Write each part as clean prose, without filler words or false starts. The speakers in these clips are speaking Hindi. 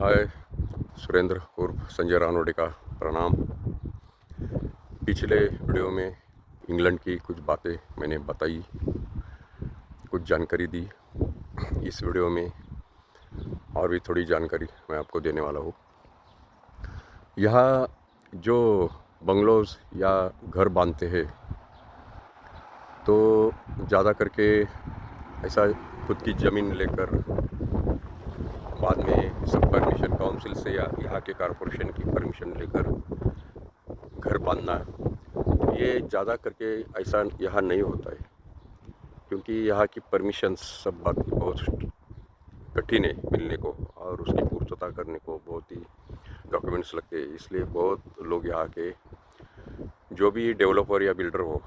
हाय, सुरेंद्र उर्फ संजय रानोडे का प्रणाम। पिछले वीडियो में इंग्लैंड की कुछ बातें मैंने बताई, कुछ जानकारी दी। इस वीडियो में और भी थोड़ी जानकारी मैं आपको देने वाला हूँ। यहाँ जो बंगलोज़ या घर बांधते हैं तो ज़्यादा करके ऐसा खुद की ज़मीन लेकर बाद में सब परमिशन काउंसिल से या यहाँ के कॉरपोरेशन की परमिशन लेकर घर बांधना, ये ज़्यादा करके ऐसा यहाँ नहीं होता है, क्योंकि यहाँ की परमिशंस सब बात की बहुत कठिन है मिलने को, और उसकी पूर्तता करने को बहुत ही डॉक्यूमेंट्स लगते हैं। इसलिए बहुत लोग यहाँ के जो भी डेवलपर या बिल्डर हो,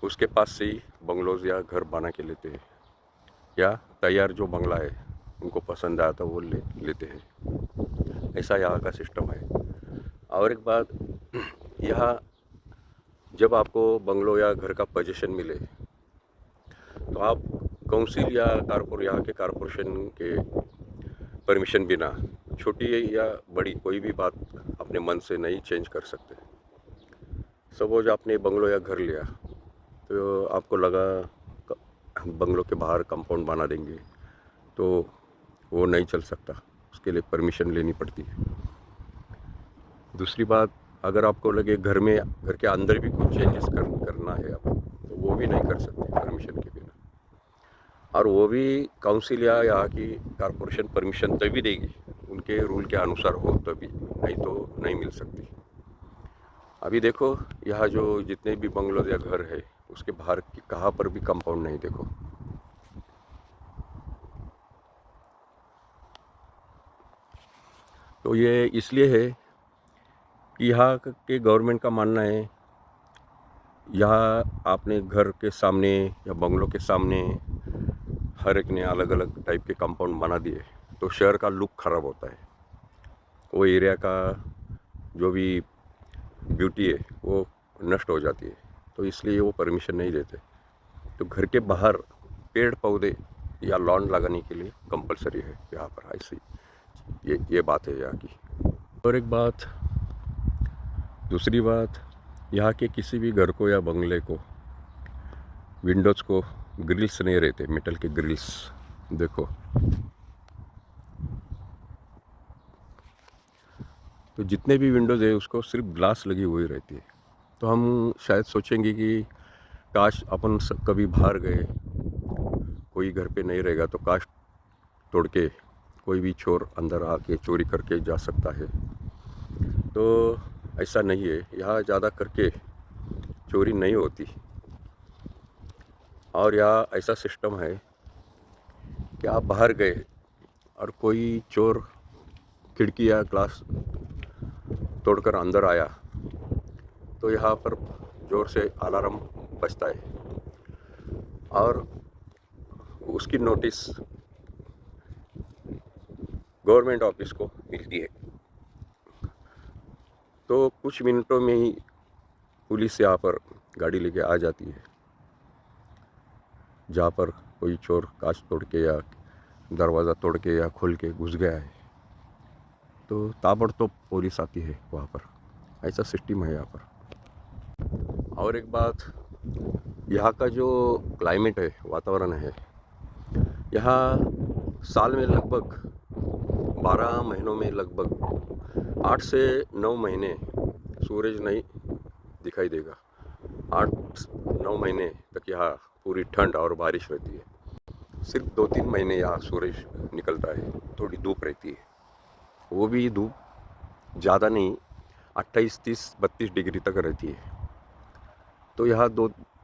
उसके पास से ही बंगलोज या घर बना के लेते हैं, या तैयार जो बंगला है उनको पसंद आया तो वो लेते हैं। ऐसा यहाँ का सिस्टम है। और एक बात, यहाँ जब आपको बंगलो या घर का पोजीशन मिले तो आप काउंसिल या यहाँ के कॉरपोरेशन के परमिशन बिना छोटी या बड़ी कोई भी बात अपने मन से नहीं चेंज कर सकते। सपोज आपने बंगलो या घर लिया तो आपको लगा बंगलो के बाहर कंपाउंड बना देंगे, तो वो नहीं चल सकता, उसके लिए परमिशन लेनी पड़ती है। दूसरी बात, अगर आपको लगे घर के अंदर भी कुछ चेंजेस करना है आप, तो वो भी नहीं कर सकते परमिशन के बिना, और वो भी काउंसिल या यहाँ की कॉरपोरेशन परमिशन तभी देगी, उनके रूल के अनुसार हो तभी, नहीं तो नहीं मिल सकती। अभी देखो, यहाँ जो जितने भी बंगलोज या घर है उसके बाहर कहाँ पर भी कंपाउंड नहीं। देखो, तो ये इसलिए है कि यहाँ के गवर्नमेंट का मानना है, यहाँ आपने घर के सामने या बंगलों के सामने हर एक ने अलग अलग टाइप के कंपाउंड बना दिए तो शहर का लुक खराब होता है, वो एरिया का जो भी ब्यूटी है वो नष्ट हो जाती है। तो इसलिए वो परमिशन नहीं देते। तो घर के बाहर पेड़ पौधे या लॉन लगाने के लिए कंपलसरी है यहाँ पर। ऐसी ये बात है यहाँ की। और एक बात, दूसरी बात, यहाँ के किसी भी घर को या बंगले को विंडोज़ को ग्रिल्स नहीं रहते, मेटल के ग्रिल्स। देखो, तो जितने भी विंडोज़ है उसको सिर्फ ग्लास लगी हुई रहती है। तो हम शायद सोचेंगे कि काश अपन कभी बाहर गए, कोई घर पे नहीं रहेगा, तो काश तोड़ के कोई भी चोर अंदर आके चोरी करके जा सकता है। तो ऐसा नहीं है, यहाँ ज़्यादा करके चोरी नहीं होती। और यहाँ ऐसा सिस्टम है कि आप बाहर गए और कोई चोर खिड़की या ग्लास तोड़कर अंदर आया तो यहाँ पर ज़ोर से अलार्म बजता है और उसकी नोटिस गवर्नमेंट ऑफिस को मिलती है। तो कुछ मिनटों में ही पुलिस यहाँ पर गाड़ी लेके आ जाती है। जहाँ पर कोई चोर कांच तोड़ के या दरवाज़ा तोड़ के या खोल के घुस गया है तो ताबड़तोड़ पुलिस आती है वहाँ पर। ऐसा सिस्टम है यहाँ पर। और एक बात, यहाँ का जो क्लाइमेट है, वातावरण है, यहाँ साल में लगभग 12 महीनों में लगभग 8 से 9 महीने सूरज नहीं दिखाई देगा। 8-9 महीने तक यहाँ पूरी ठंड और बारिश रहती है। सिर्फ 2-3 महीने यहाँ सूरज निकलता है, थोड़ी धूप रहती है, वो भी धूप ज़्यादा नहीं, 28-30-32 डिग्री तक रहती है। तो यहाँ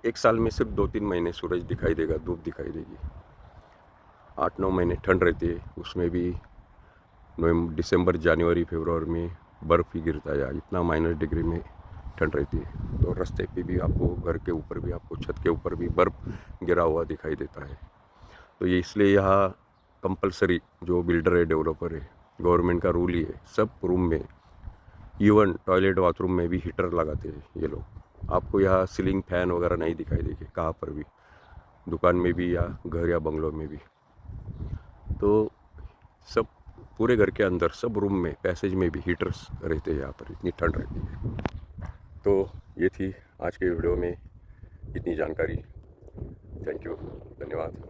एक साल में सिर्फ 2-3 महीने सूरज दिखाई देगा, धूप दिखाई देगी। 8-9 महीने ठंड रहती है, उसमें भी दिसंबर, जनवरी, फरवरी में बर्फ़ ही गिरता है। इतना -डिग्री में ठंड रहती है। तो रास्ते पे भी आपको, घर के ऊपर भी आपको, छत के ऊपर भी बर्फ़ गिरा हुआ दिखाई देता है। तो ये इसलिए यहाँ कंपलसरी जो बिल्डर है, डेवलपर है, गवर्नमेंट का रूल ही है, सब रूम में, इवन टॉयलेट बाथरूम में भी हीटर लगाते हैं ये लोग। आपको यहाँ सीलिंग फैन वगैरह नहीं दिखाई देंगे कहाँ पर भी, दुकान में भी या घर या बंगलों में भी। तो सब पूरे घर के अंदर सब रूम में पैसेज में भी हीटर्स रहते हैं, यहाँ पर इतनी ठंड रहती है। तो ये थी आज के वीडियो में इतनी जानकारी। थैंक यू, धन्यवाद।